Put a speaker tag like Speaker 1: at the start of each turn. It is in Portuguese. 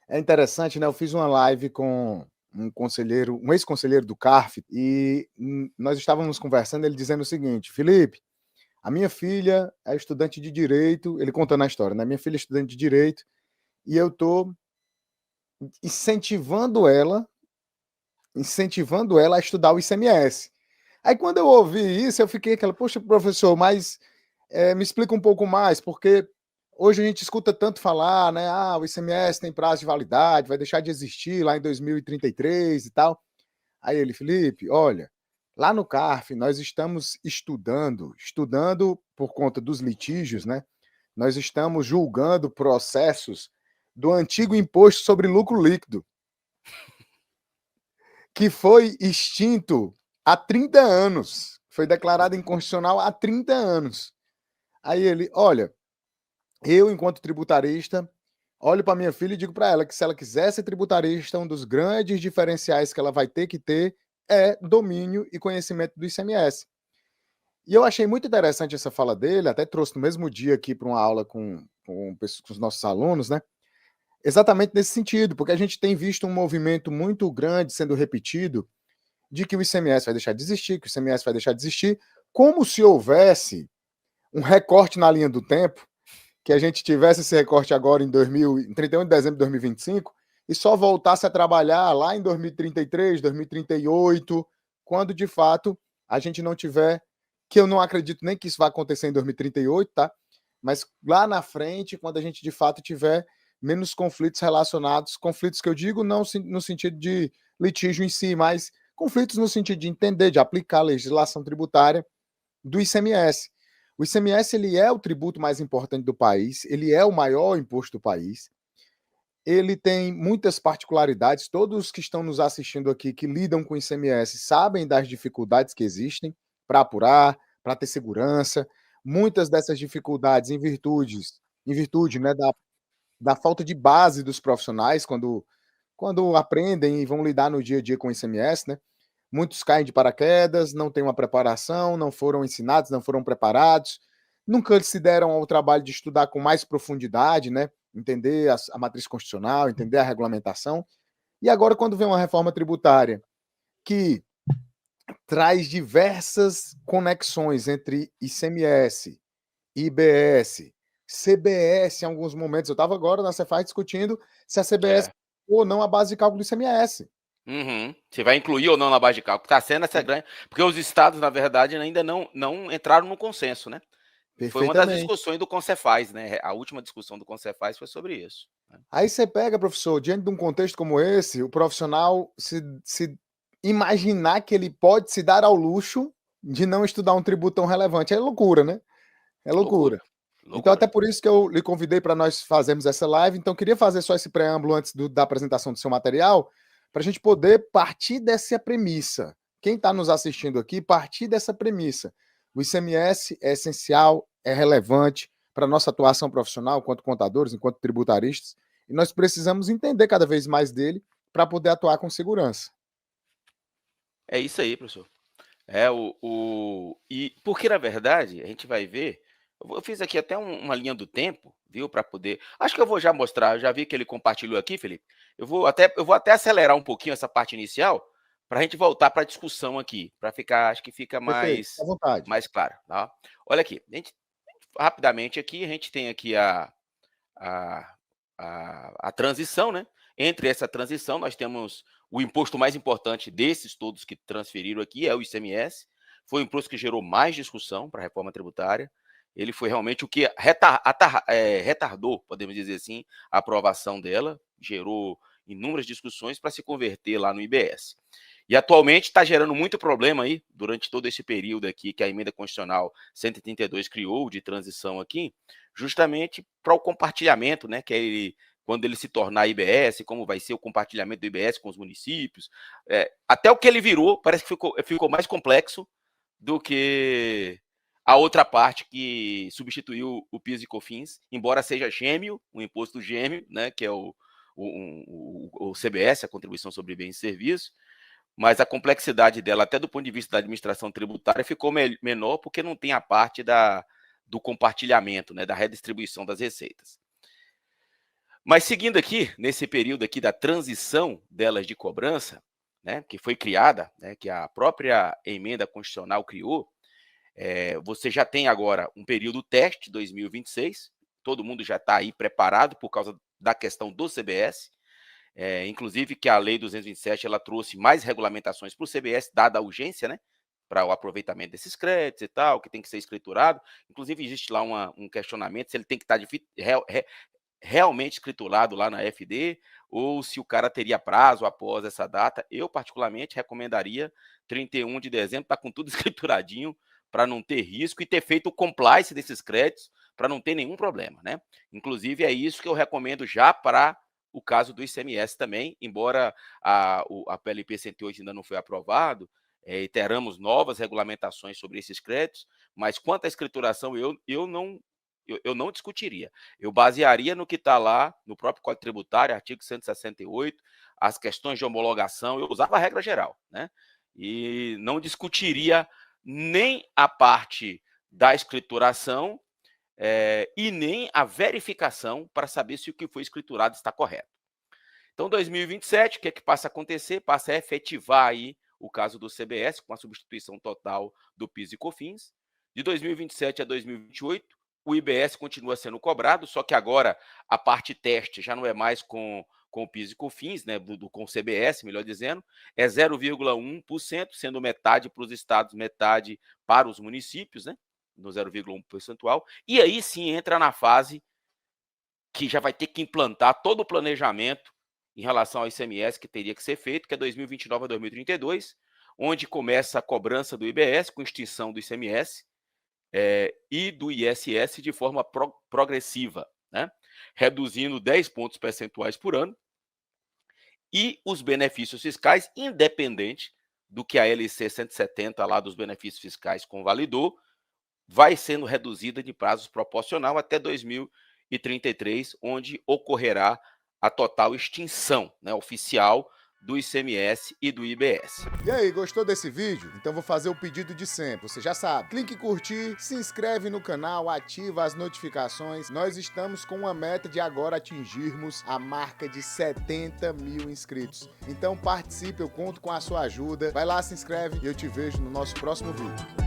Speaker 1: É interessante, né? Eu fiz uma live com um conselheiro, um ex-conselheiro do CARF, e nós estávamos conversando, ele dizendo o seguinte: Felipe, a minha filha é estudante de direito, ele contando a história, né? Minha filha é estudante de direito, e eu estou incentivando ela a estudar o ICMS. Aí quando eu ouvi isso, eu fiquei aquela, poxa, professor, mas me explica um pouco mais, porque hoje a gente escuta tanto falar, né? Ah, o ICMS tem prazo de validade, vai deixar de existir lá em 2033 e tal. Aí ele, Felipe, olha, lá no CARF nós estamos estudando por conta dos litígios, né? Nós estamos julgando processos do antigo imposto sobre lucro líquido, que foi extinto há 30 anos. Foi declarado inconstitucional há 30 anos. Aí ele, olha, eu, enquanto tributarista, olho para minha filha e digo para ela que se ela quiser ser tributarista, um dos grandes diferenciais que ela vai ter que ter é domínio e conhecimento do ICMS. E eu achei muito interessante essa fala dele, até trouxe no mesmo dia aqui para uma aula com os nossos alunos, né? Exatamente nesse sentido, porque a gente tem visto um movimento muito grande sendo repetido de que o ICMS vai deixar de existir, que o ICMS vai deixar de existir, como se houvesse um recorte na linha do tempo, que a gente tivesse esse recorte agora em 31 de dezembro de 2025 e só voltasse a trabalhar lá em 2033, 2038, quando de fato a gente não tiver, que eu não acredito nem que isso vai acontecer em 2038, tá? Mas lá na frente, quando a gente de fato tiver menos conflitos relacionados, conflitos que eu digo não no sentido de litígio em si, mas conflitos no sentido de entender, de aplicar a legislação tributária do ICMS. O ICMS ele é o tributo mais importante do país, ele é o maior imposto do país, ele tem muitas particularidades. Todos que estão nos assistindo aqui que lidam com o ICMS sabem das dificuldades que existem para apurar, para ter segurança. Muitas dessas dificuldades em virtude, né, da falta de base dos profissionais quando aprendem e vão lidar no dia a dia com o ICMS, né? Muitos caem de paraquedas, não têm uma preparação, não foram ensinados, não foram preparados, nunca se deram ao trabalho de estudar com mais profundidade, né? Entender a matriz constitucional, entender a regulamentação. E agora, quando vem uma reforma tributária que traz diversas conexões entre ICMS, IBS, CBS, em alguns momentos, eu estava agora na Cefaz discutindo se a CBS
Speaker 2: É.
Speaker 1: ou não a base de cálculo do ICMS.
Speaker 2: Uhum. Se vai incluir ou não na base de cálculo. Está sendo essa grande. Porque os estados, na verdade, ainda não entraram no consenso, né? Foi uma das
Speaker 1: Perfeitamente.
Speaker 2: discussões do Concefaz, né? A última discussão do Concefaz foi sobre isso. Né?
Speaker 1: Aí você pega, professor, diante de um contexto como esse, o profissional se imaginar que ele pode se dar ao luxo de não estudar um tributo tão relevante. É loucura, né? É loucura.
Speaker 2: Loucura.
Speaker 1: Então,
Speaker 2: Loucura.
Speaker 1: até por isso que eu lhe convidei para nós fazermos essa live. Então, queria fazer só esse preâmbulo antes da apresentação do seu material, para a gente poder partir dessa premissa. Quem está nos assistindo aqui, partir dessa premissa. O ICMS é essencial, é relevante para a nossa atuação profissional, enquanto contadores, enquanto tributaristas, e nós precisamos entender cada vez mais dele para poder atuar com segurança.
Speaker 2: É isso aí, professor. E porque, na verdade, a gente vai ver. Eu fiz aqui até uma linha do tempo, viu? Para poder. Acho que eu vou já mostrar. Eu já vi que ele compartilhou aqui, Felipe. Eu vou até acelerar um pouquinho essa parte inicial para a gente voltar para a discussão aqui, para ficar, acho que fica
Speaker 1: Perfeito, à vontade.
Speaker 2: mais claro. Tá? Olha aqui, rapidamente aqui, a gente tem aqui a, a transição, né? Entre essa transição, nós temos o imposto mais importante desses todos que transferiram aqui, é o ICMS. Foi o imposto que gerou mais discussão para a reforma tributária. Ele foi realmente o que retardou, podemos dizer assim, a aprovação dela, gerou inúmeras discussões para se converter lá no IBS. E atualmente está gerando muito problema aí, durante todo esse período aqui que a emenda constitucional 132 criou de transição aqui, justamente para o compartilhamento, né, que é quando ele se tornar IBS, como vai ser o compartilhamento do IBS com os municípios. Até o que ele virou, parece que ficou mais complexo do que a outra parte que substituiu o PIS e COFINS, embora seja gêmeo, um imposto gêmeo, né, que é o CBS, a Contribuição sobre Bens e Serviços, mas a complexidade dela, até do ponto de vista da administração tributária, ficou menor porque não tem a parte do compartilhamento, né, da redistribuição das receitas. Mas seguindo aqui, nesse período aqui da transição delas de cobrança, né, que foi criada, né, que a própria emenda constitucional criou, você já tem agora um período teste, 2026, todo mundo já está aí preparado por causa da questão do CBS, inclusive que a Lei 227 ela trouxe mais regulamentações para o CBS, dada a urgência, né, para o aproveitamento desses créditos e tal, que tem que ser escriturado. Inclusive, existe lá um questionamento se ele tem que estar realmente escriturado lá na FD, ou se o cara teria prazo após essa data. Eu, particularmente, recomendaria 31 de dezembro, estar com tudo escrituradinho, para não ter risco e ter feito o compliance desses créditos, para não ter nenhum problema, né? Inclusive, é isso que eu recomendo já para o caso do ICMS também, embora a PLP 108 ainda não foi aprovado, e teremos novas regulamentações sobre esses créditos, mas quanto à escrituração, eu não discutiria. Eu basearia no que está lá no próprio Código Tributário, artigo 168, as questões de homologação, eu usava a regra geral, né? E não discutiria nem a parte da escrituração e nem a verificação para saber se o que foi escriturado está correto. Então, 2027, o que é que passa a acontecer? Passa a efetivar aí o caso do CBS, com a substituição total do PIS e COFINS. De 2027 a 2028, o IBS continua sendo cobrado, só que agora a parte teste já não é mais com o PIS e COFINS, né, com o CBS, melhor dizendo, é 0,1%, sendo metade para os estados, metade para os municípios, né, no 0,1 percentual. E aí sim entra na fase que já vai ter que implantar todo o planejamento em relação ao ICMS que teria que ser feito, que é 2029 a 2032, onde começa a cobrança do IBS com extinção do ICMS e do ISS de forma progressiva, né? Reduzindo 10 pontos percentuais por ano, e os benefícios fiscais, independente do que a LC 170 lá dos benefícios fiscais convalidou, vai sendo reduzida de prazos proporcional até 2033, onde ocorrerá a total extinção, né, oficial do ICMS e do IBS.
Speaker 1: E aí, gostou desse vídeo? Então vou fazer o pedido de sempre, você já sabe. Clique em curtir, se inscreve no canal, ativa as notificações. Nós estamos com uma meta de agora atingirmos a marca de 70 mil inscritos. Então participe, eu conto com a sua ajuda. Vai lá, se inscreve e eu te vejo no nosso próximo vídeo.